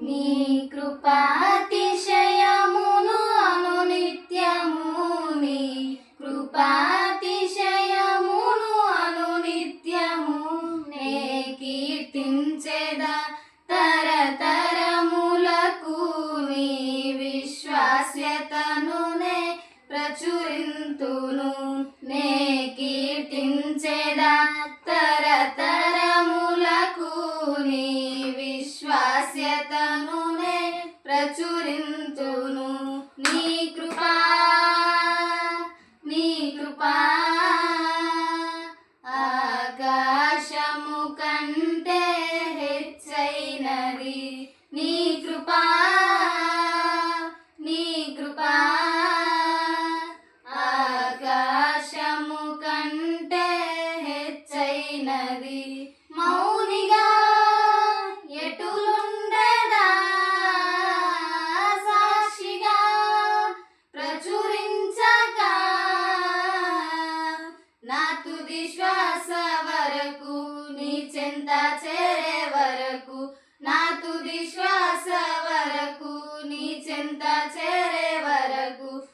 నీ కృపాతిశయమును అనునిత్యము నీ కృపాతిశయమును అనునిత్యము నే కీర్తించెదా తరతరములకు నీ విశ్వాస్యతను నే ప్రచురింతును నే కీర్తించెదా తరతరములకు నీ విశ్వాస్యతను నే ప్రచురింతును నీ కృపా ఆకాశము కంటే హెచ్చైనది నీ కృపా ఆకాశము కంటే హెచ్చైనది మౌనిగా ఎటులుండెదా సాక్షిగా ప్రచురించక నా తుది శ్వాస వరకు నీ చెంత చేరే